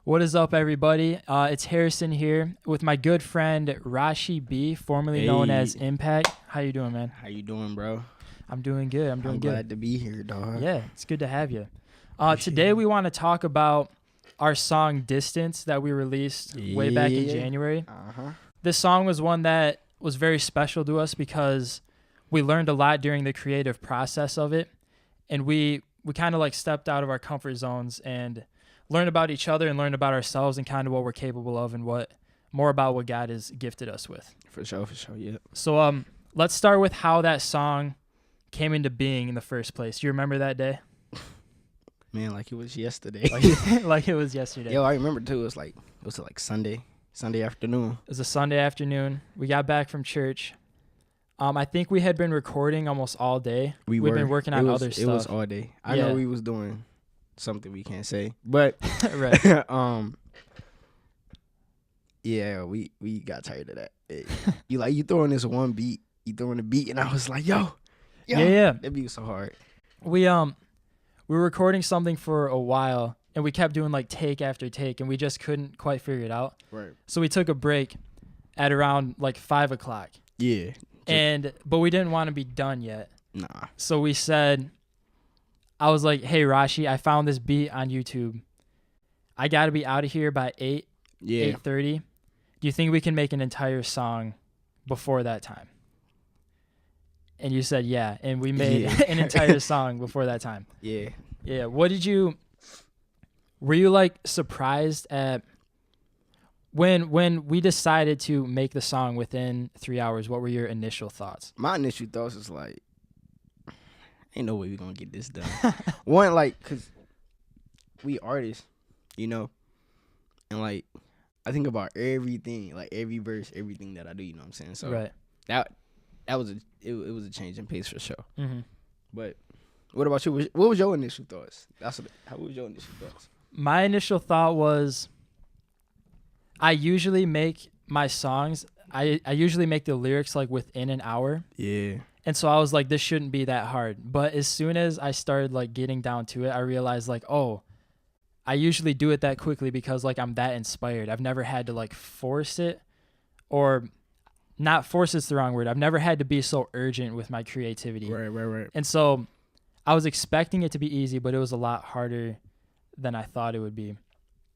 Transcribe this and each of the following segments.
What is up, everybody? It's Harrison here with my good friend Rashi B, formerly known as Impact. How you doing, man? How you doing, bro? I'm doing good. I'm glad good. to be here, dog. Yeah, it's good to have you. Today we want to talk about our song Distance that we released way back in January. This song was one that was very special to us because we learned a lot during the creative process of it, and we kind of like stepped out of our comfort zones and learn about each other and learn about ourselves and kind of what we're capable of and more about what God has gifted us with. For sure, yeah. So let's start with how that song came into being in the first place. Do you remember that day? Man, like it was yesterday. Like it was yesterday. Yo, I remember too. It was like Sunday afternoon. It was a Sunday afternoon. We got back from church. I think we had been recording almost all day. We've been working on other stuff. It was all day. I know we was doing something we can't say, but right. Yeah, we got tired of that. You throwing this one beat, and I was like, yo, yeah, that beat was so hard. We were recording something for a while, and we kept doing like take after take, and we just couldn't quite figure it out. Right. So we took a break at around like 5:00. Yeah. But we didn't want to be done yet. Nah. So we said, I was like, hey, Rashi, I found this beat on YouTube. I got to be out of here by 8:30. Do you think we can make an entire song before that time? And you said, yeah. And we made an entire song before that time. Yeah. Yeah. Were you like surprised at when we decided to make the song within 3 hours? What were your initial thoughts? My initial thoughts was like, ain't no way we gonna get this done. One, like, cause we artists, and like I think about everything, like every verse, everything that I do. You know what I'm saying? So right. That was it was a change in pace for sure. Mm-hmm. But what about you? What was your initial thoughts? How was your initial thoughts? My initial thought was, I usually make my songs. I usually make the lyrics like within an hour. Yeah. And so I was like, this shouldn't be that hard. But as soon as I started like getting down to it, I realized like, oh, I usually do it that quickly because like I'm that inspired. I've never had to like force it, or not force is the wrong word. I've never had to be so urgent with my creativity. Right. And so I was expecting it to be easy, but it was a lot harder than I thought it would be.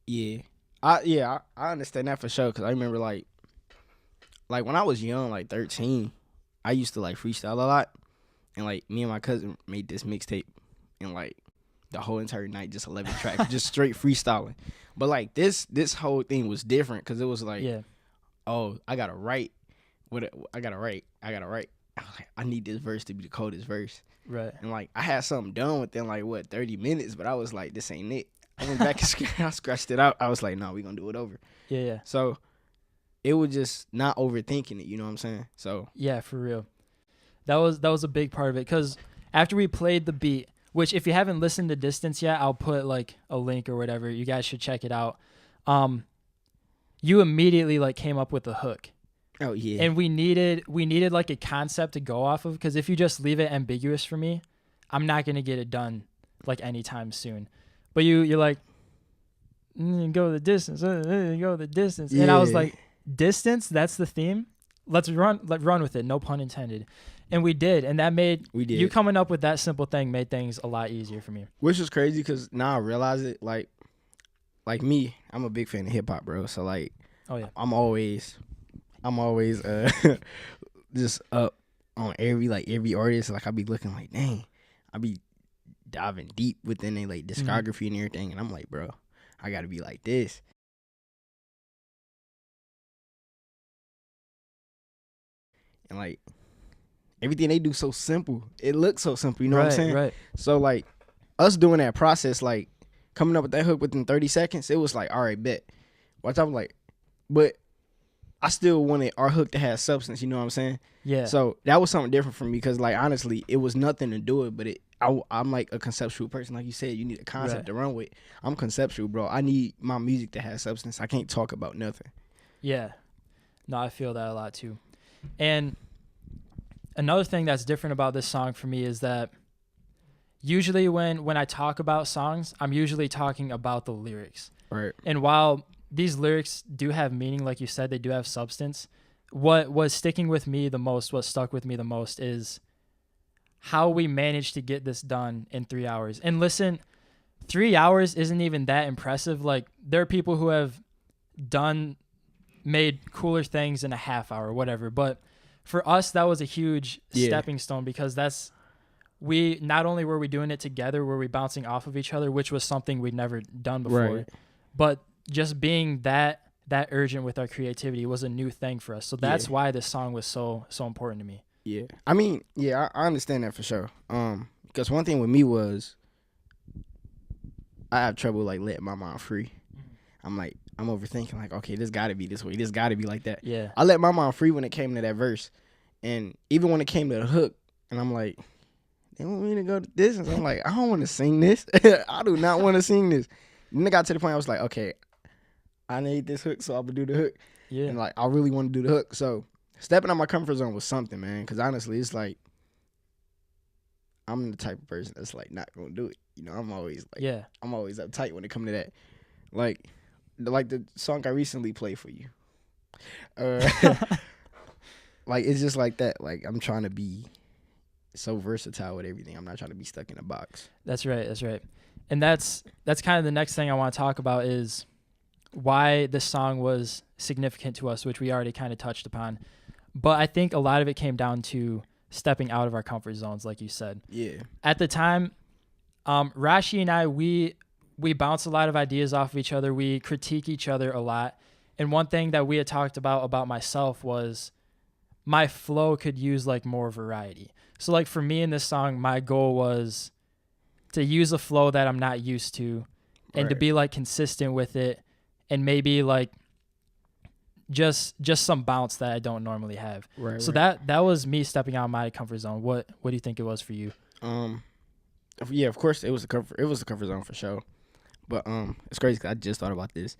Yeah. I understand that for sure, because I remember like when I was young, like 13, I used to like freestyle a lot, and like me and my cousin made this mixtape, and like the whole entire night, just 11 tracks, just straight freestyling. But like this whole thing was different, because it was like, oh, I gotta write. I gotta write. I was like, I need this verse to be the coldest verse. Right. And like I had something done within like 30 minutes, but I was like, this ain't it. I went back and I scratched it out. I was like, no, we gonna do it over. Yeah. So it was just not overthinking it, you know what I'm saying? So yeah, for real. That was a big part of it, because after we played the beat, which if you haven't listened to Distance yet, I'll put like a link or whatever. You guys should check it out. You immediately like came up with the hook. Oh yeah. And we needed like a concept to go off of, because if you just leave it ambiguous for me, I'm not gonna get it done like anytime soon. But you're like, go the distance, go the distance, and I was like, distance, that's the theme. Let's run with it. No pun intended. And we did, and that made you coming up with that simple thing made things a lot easier for me. Which is crazy, because now I realize it. Like me, I'm a big fan of hip hop, bro. So like, oh yeah, I'm always just up on every artist. Like I be looking like, dang, I be diving deep within their like discography and everything, and I'm like, bro, I gotta be like this. And like everything they do so simple. It looks so simple, you know what I'm saying? Right. So like us doing that process, like coming up with that hook within 30 seconds, it was like, all right, bet. Watch out, like, but I still wanted our hook to have substance, you know what I'm saying? Yeah. So that was something different for me, because like honestly, it was nothing to do it, but I'm like a conceptual person. Like you said, you need a concept to run with. I'm conceptual, bro. I need my music to have substance. I can't talk about nothing. Yeah. No, I feel that a lot too. And another thing that's different about this song for me is that usually when I talk about songs, I'm usually talking about the lyrics. Right. And while these lyrics do have meaning, like you said, they do have substance. What was sticking with me the most, what stuck with me the most is how we managed to get this done in 3 hours. And listen, 3 hours isn't even that impressive. Like, there are people who have made cooler things in a half hour, whatever. But for us, that was a huge stepping stone, because we not only were we doing it together, were we bouncing off of each other, which was something we'd never done before. Right. But just being that urgent with our creativity was a new thing for us. So that's why this song was so important to me. Yeah. I mean, I understand that for sure. Because one thing with me was I have trouble like letting my mind free. I'm overthinking, like, okay, this gotta be this way. This gotta be like that. Yeah. I let my mind free when it came to that verse. And even when it came to the hook, and I'm like, they want me to go to this? And I'm like, I don't want to sing this. I do not want to sing this. Then it got to the point I was like, okay, I need this hook, so I'm going to do the hook. Yeah. And, like, I really want to do the hook. So, stepping out my comfort zone was something, man. Because, honestly, it's like, I'm the type of person that's, like, not going to do it. You know, I'm always, like, I'm always uptight when it comes to that. Like the song I recently played for you. Like, it's just like that. Like, I'm trying to be so versatile with everything. I'm not trying to be stuck in a box. That's right. And that's kind of the next thing I want to talk about is why this song was significant to us, which we already kind of touched upon. But I think a lot of it came down to stepping out of our comfort zones, like you said. Yeah. At the time, Rashi and I, we bounce a lot of ideas off of each other. We critique each other a lot. And one thing that we had talked about myself was my flow could use like more variety. So like for me in this song, my goal was to use a flow that I'm not used to and to be like consistent with it, and maybe like just some bounce that I don't normally have. Right. So that was me stepping out of my comfort zone. What do you think it was for you? Yeah, of course it was a comfort zone for sure. But it's crazy 'cause I just thought about this.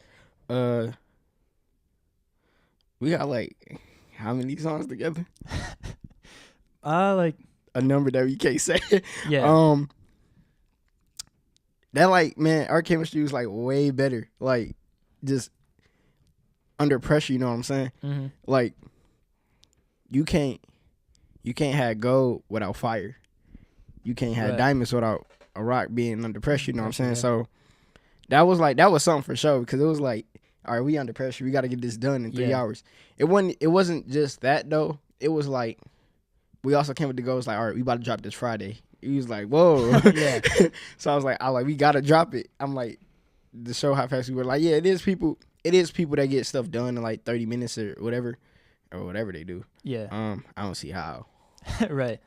We got like how many songs together? Like a number that we can't say. Yeah. That like, man, our chemistry was like way better. Like just under pressure, you know what I'm saying? Mm-hmm. Like you can't have gold without fire. You can't have diamonds without a rock being under pressure, you know what I'm saying? So that was something for sure, because it was like, all right, we under pressure. We got to get this done in 3 hours. It wasn't just that though. It was like we also came with the goals like, all right, we about to drop this Friday. He was like, whoa. Yeah. So I was like, we got to drop it. I'm like, to show how fast we were. Like, yeah, it is people that get stuff done in like 30 minutes or whatever they do. Yeah. I don't see how. Right.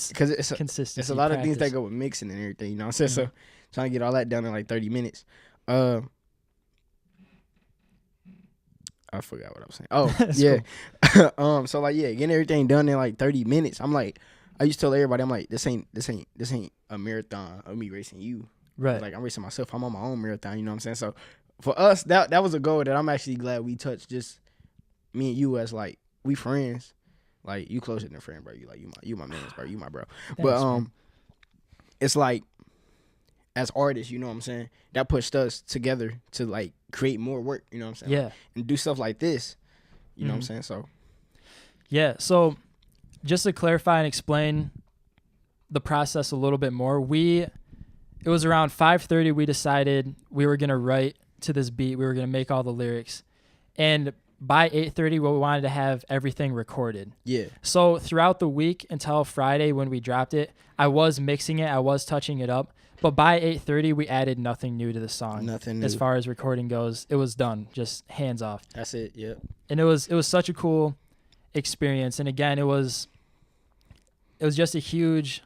Because it's consistency. It's a lot of things that go with mixing and everything, you know what I'm saying? Mm-hmm. So trying to get all that done in like 30 minutes. I forgot what I was saying. Oh, yeah. Cool. So like, yeah, getting everything done in like 30 minutes. I'm like, I used to tell everybody, I'm like, this ain't a marathon of me racing you. Right. Like, I'm racing myself. I'm on my own marathon, you know what I'm saying? So for us, that was a goal that I'm actually glad we touched. Just me and you as like, we friends. Like, you closer than a friend, bro. You my man, bro. You my bro. Thanks, but man. It's like, as artists, you know what I'm saying? That pushed us together to like create more work, you know what I'm saying? Yeah. Like, and do stuff like this, you know what I'm saying? So, yeah. So, just to clarify and explain the process a little bit more, it was around 5:30. We decided we were gonna write to this beat. We were gonna make all the lyrics, and by 8:30, we wanted to have everything recorded. Yeah. So throughout the week until Friday when we dropped it, I was mixing it, I was touching it up. But by 8:30, we added nothing new to the song. Nothing new. As far as recording goes, it was done, just hands off. That's it. Yeah. And it was such a cool experience. And again, it was just a huge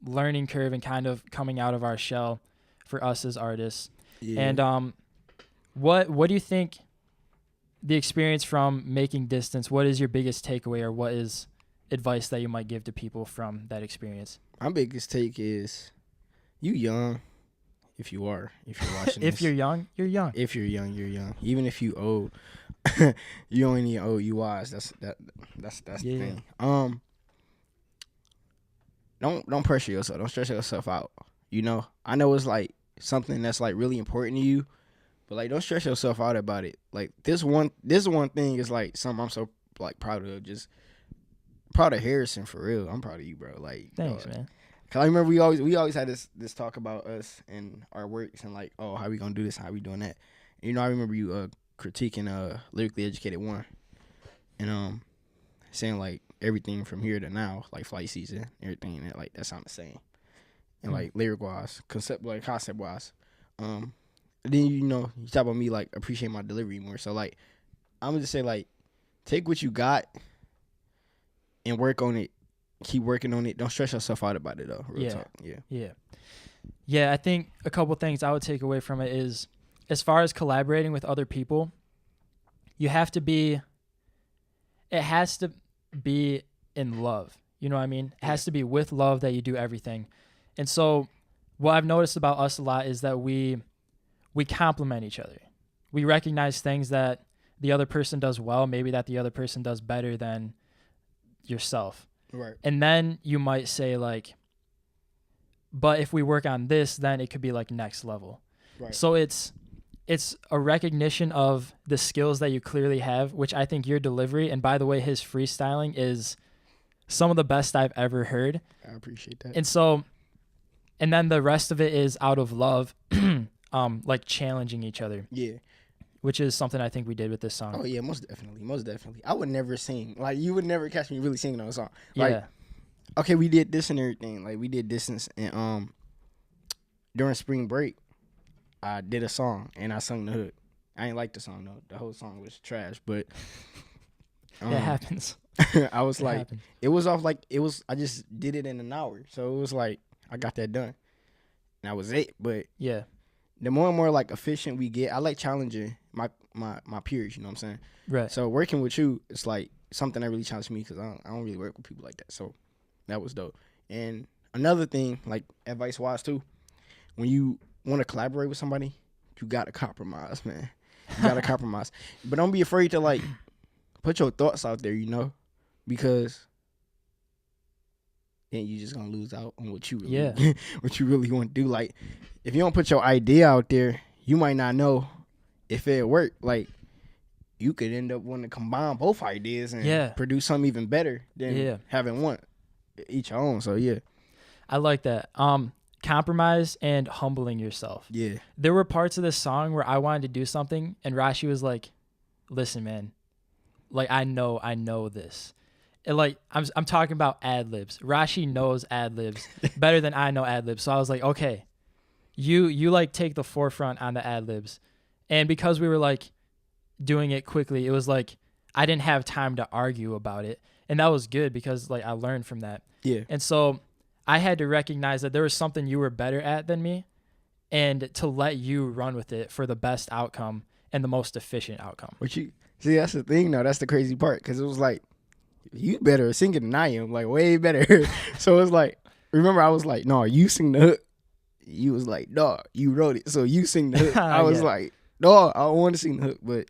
learning curve and kind of coming out of our shell for us as artists. Yeah. And what do you think the experience from making Distance, what is your biggest takeaway, or what is advice that you might give to people from that experience? My biggest take is, you young, if you're watching If you're young, you're young. If you're young, you're young. Even if you old, you only need old, you wise. That's the thing. Don't pressure yourself. Don't stress yourself out. You know, I know it's like something that's like really important to you, but like don't stress yourself out about it. Like this one thing is like something I'm so like proud of. Just proud of Harrison for real. I'm proud of you, bro. Like thanks, man. Cause I remember we always had this talk about us and our works and like, oh, how we gonna do this, how we doing that. And, you know, I remember you critiquing Lyrically Educated 1 and saying like everything from here to now, like flight season, everything that like that sound the same. And like lyric wise, concept wise. Then you know, you talk about me like appreciate my delivery more. So like I'm gonna just say like take what you got and work on it. Keep working on it. Don't stress yourself out about it though. Real talk. Yeah. I think a couple things I would take away from it is, as far as collaborating with other people, it has to be in love. You know what I mean? It has to be with love that you do everything. And so what I've noticed about us a lot is that we complement each other. We recognize things that the other person does well, maybe that the other person does better than yourself. Right. And then you might say like, but if we work on this, then it could be like next level. Right. So it's a recognition of the skills that you clearly have, which I think your delivery, and by the way, his freestyling is some of the best I've ever heard. I appreciate that. And so, and then the rest of it is out of love, like challenging each other. Yeah. Which is something I think we did with this song. Oh yeah, most definitely. I would never sing. Like you would never catch me really singing on a song. Like, okay, we did this and everything. Like we did distance and during spring break, I did a song and I sung the hook. I ain't like the song though. The whole song was trash, but it happens. I was like, it was off like it was. I just did it in an hour, so it was like I got that done, and that was it. But yeah, the more and more like efficient we get, I like challenging my peers. You know what I'm saying? Right. So working with you, it's like something that really challenged me because I don't really work with people like that. So that was dope. And another thing, like advice wise too, when you want to collaborate with somebody, you gotta compromise, man. You gotta compromise, but don't be afraid to like put your thoughts out there. You know, because then you just gonna lose out on what you really, what you really want to do. Like if you don't put your idea out there, you might not know if it work. Like you could end up wanting to combine both ideas and produce something even better than having one each own. So yeah, I like that. Compromise and humbling yourself. Yeah, there were parts of this song where I wanted to do something and Rashi was like, listen, man, like I know this. And like I'm talking about ad libs. Rashi knows ad libs better than I know ad libs. So I was like, okay, you like take the forefront on the ad libs. And because we were like doing it quickly, it was like I didn't have time to argue about it. And that was good because like I learned from that. Yeah. And so I had to recognize that there was something you were better at than me and to let you run with it for the best outcome and the most efficient outcome. But you see, that's the thing though. That's the crazy part because it was like, you better at singing than I am, like way better. So it's like, remember I was like, no, you sing the hook. You was like, no, you wrote it, so you sing the hook. I was like, no, I don't want to sing the hook, but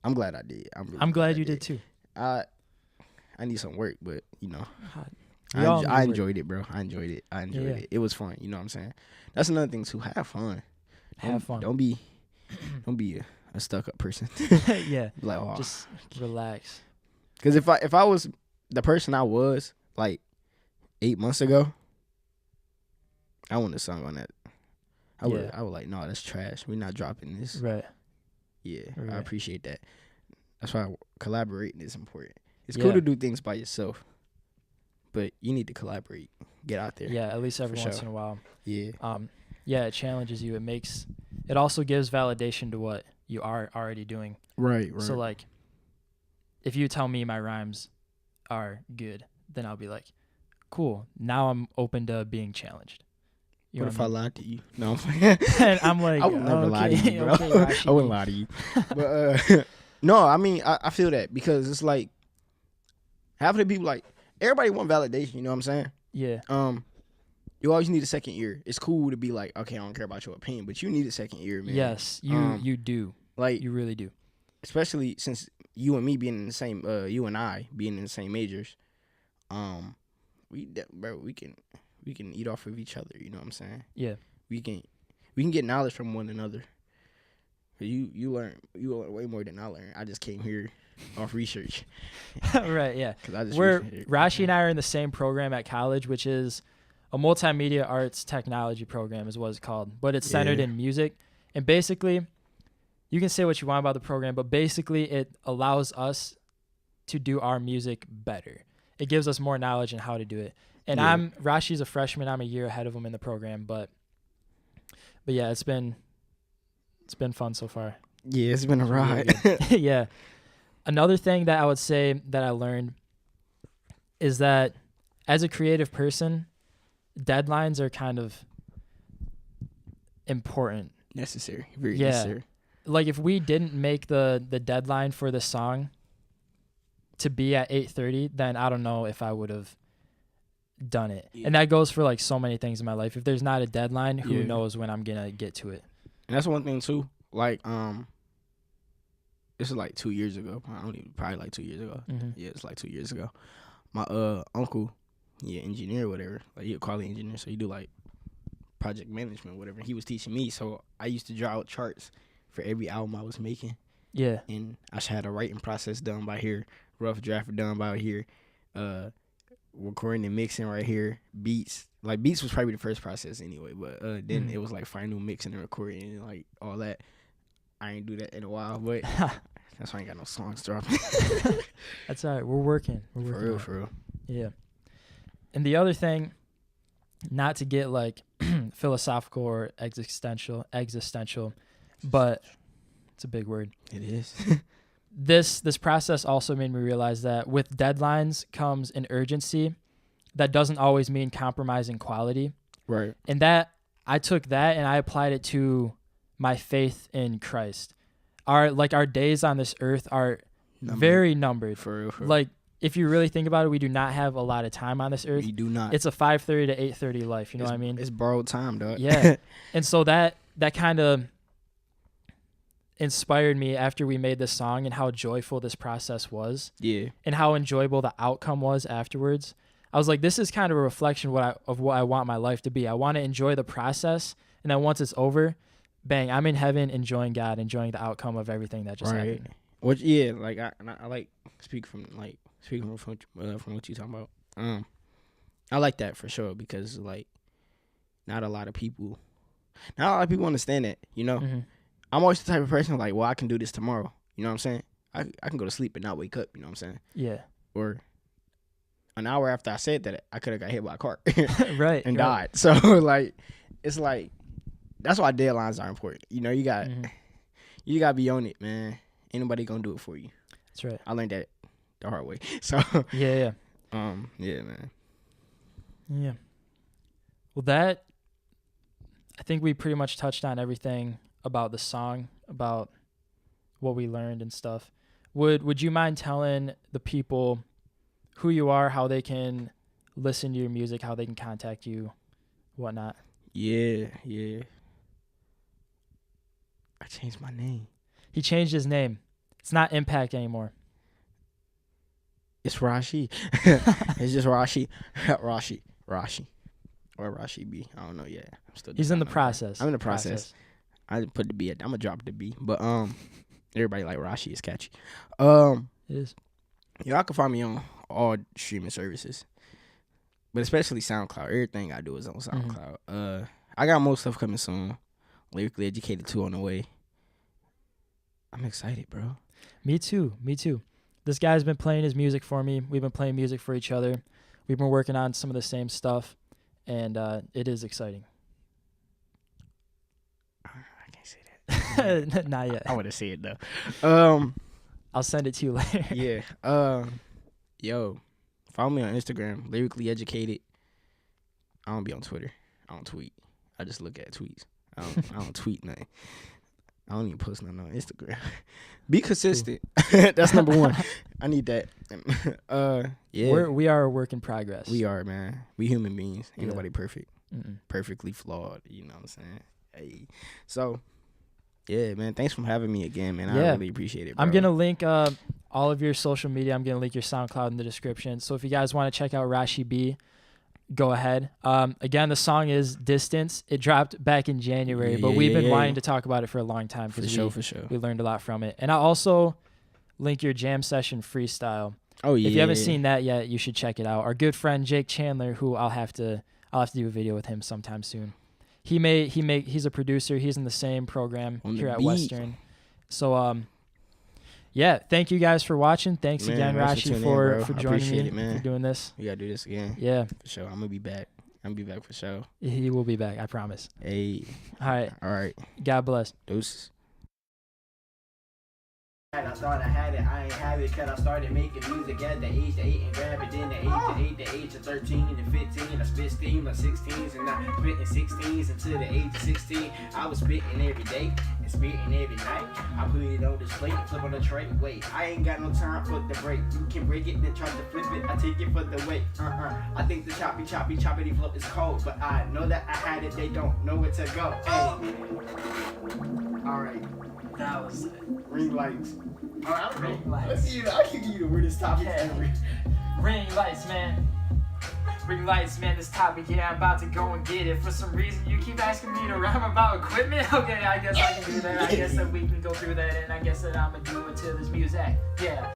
I'm glad I did. I'm glad you did too. I need some work, but you know, I enjoyed it, bro. I enjoyed it. It was fun. You know what I'm saying? That's another thing too. Have fun. Have fun. Don't be a stuck up person. Yeah. Like, oh. Just relax. Because if I was the person I was like 8 months ago, I wouldn't have sung on that. I would like, no, that's trash. We're not dropping this. Right. Yeah, right. I appreciate that. That's why collaborating is important. It's cool to do things by yourself, but you need to collaborate. Get out there. Yeah, at least every once in a while. Yeah. Yeah, it challenges you. It also gives validation to what you are already doing. Right. So like, if you tell me my rhymes are good, then I'll be like, cool. Now I'm open to being challenged. What if I lied to you? No, I'm playing. And I'm like, I would never lie to you, bro. Okay, I wouldn't lie to you. But no, I mean, I feel that because it's like half of the people, like everybody want validation. You know what I'm saying? Yeah. You always need a second ear. It's cool to be like, okay, I don't care about your opinion, but you need a second ear, man. Yes, you do. Like you really do. Especially since you and me being in the same, you and I being in the same majors, we can we can eat off of each other. You know what I'm saying? Yeah. We can get knowledge from one another. You learn way more than I learn. I just came here off research. Right. Yeah. Rashi and I are in the same program at college, which is a multimedia arts technology program, is what it's called. But it's centered in music, and basically, you can say what you want about the program, but basically, it allows us to do our music better. It gives us more knowledge on how to do it. And Rashi's a freshman. I'm a year ahead of him in the program, but yeah, it's been fun so far. Yeah, it's been a ride. Really yeah. Another thing that I would say that I learned is that as a creative person, deadlines are kind of important. Necessary. Very necessary. Like if we didn't make the deadline for the song to be at 8:30, then I don't know if I would have done it. Yeah. And that goes for like so many things in my life. If there's not a deadline, who knows when I'm gonna get to it. And that's one thing too. Like this is like 2 years ago. Probably like 2 years ago. Mm-hmm. Yeah, it's like 2 years ago. My uncle, engineer or whatever. Like he a quality engineer, so he do like project management, whatever. He was teaching me, so I used to draw out charts for every album I was making. Yeah. And I had a writing process done by here, rough draft done by here, recording and mixing right here, beats. Like beats was probably the first process anyway, but then it was like final mixing and recording and like all that. I ain't do that in a while, but that's why I ain't got no songs dropping. That's all right. We're working. For real. Yeah. And the other thing, not to get like philosophical or existential, but it's a big word. It is. This process also made me realize that with deadlines comes an urgency that doesn't always mean compromising quality. Right. And that I took that and I applied it to my faith in Christ. Our days on this earth are very numbered. For real. Like if you really think about it, we do not have a lot of time on this earth. We do not. It's a 5:30 to 8:30 life. You know what I mean? It's borrowed time, dog. Yeah. And so that kind of inspired me after we made this song and how joyful this process was. Yeah. And how enjoyable the outcome was afterwards. I was like, this is kind of a reflection of what I want my life to be. I want to enjoy the process, and then once it's over, bang, I'm in heaven enjoying God, enjoying the outcome of everything that just happened. Which like I like speaking from what you talking about. I like that for sure because like not a lot of people understand that, you know. Mm-hmm. I'm always the type of person like, well, I can do this tomorrow. You know what I'm saying? I can go to sleep and not wake up. You know what I'm saying? Yeah. Or an hour after I said that, I could have got hit by a car, right, and died. So like, it's like that's why deadlines are important. You know, you got be on it, man. Ain't nobody gonna do it for you. That's right. I learned that the hard way. So yeah. Yeah, man. Yeah. Well, I think we pretty much touched on everything about the song, about what we learned and stuff. Would you mind telling the people who you are, how they can listen to your music, how they can contact you, whatnot? Yeah. I changed my name. He changed his name. It's not Impact anymore. It's Rashi. It's just Rashi. Or Rashi B. I don't know yet. He's in the process. I'm in the process. I didn't put the B. I'm gonna drop the B. But everybody like Rashi is catchy. It is. Y'all can find me on all streaming services, but especially SoundCloud. Everything I do is on SoundCloud. Mm-hmm. I got more stuff coming soon. Lyrically Educated 2 on the way. I'm excited, bro. Me too. This guy's been playing his music for me. We've been playing music for each other. We've been working on some of the same stuff, and it is exciting. I can't say that. Not yet. I want to say it though. I'll send it to you later. Yeah. Yo, follow me on Instagram, Lyrically Educated. I don't be on Twitter. I don't tweet. I just look at tweets. I don't tweet nothing. I don't even post nothing on Instagram. Be consistent. That's number one. I need that. Yeah. We are a work in progress. We are, man. We human beings. Ain't nobody perfect. Perfectly flawed. You know what I'm saying? Hey. So, yeah, man. Thanks for having me again, man. I really appreciate it, bro. I'm going to link all of your social media. I'm going to link your SoundCloud in the description. So if you guys want to check out Rashi B, go ahead. Again, the song is Distance. It dropped back in January, but we've been wanting to talk about it for a long time because for sure. We learned a lot from it. And I also link your jam session freestyle. Oh yeah. If you haven't seen that yet, you should check it out. Our good friend Jake Chandler, who I'll have to do a video with him sometime soon. He's a producer. He's in the same program here at Western. So yeah, thank you guys for watching. Thanks again, Rashi, for joining me, for doing this. We gotta do this again. Yeah, for sure. I'm gonna be back. For sure. He will be back. I promise. Hey. All right. God bless. Deuces. I thought I had it, I ain't have it, cause I started making music at the age of 8 and grab it, then the age of 8, the age of 13 and 15, I spit steam like 16s and I spitting 16s until the age of 16, I was spitting every day and spitting every night, I put it on display, flip on the tray, wait, I ain't got no time for the break, you can break it, then try to flip it, I take it for the weight, I think the choppity flip is cold, but I know that I had it, they don't know where to go, hey, alright. That was it. Ring lights. Alright, ring lights. Let's see. I can give you the weirdest topic ever. Ring lights, man. Ring lights, man. This topic, yeah, I'm about to go and get it. For some reason, you keep asking me to rhyme about equipment. Okay, I guess I can do that. I guess that we can go through that, and I guess that I'm gonna do it to this music. Yeah.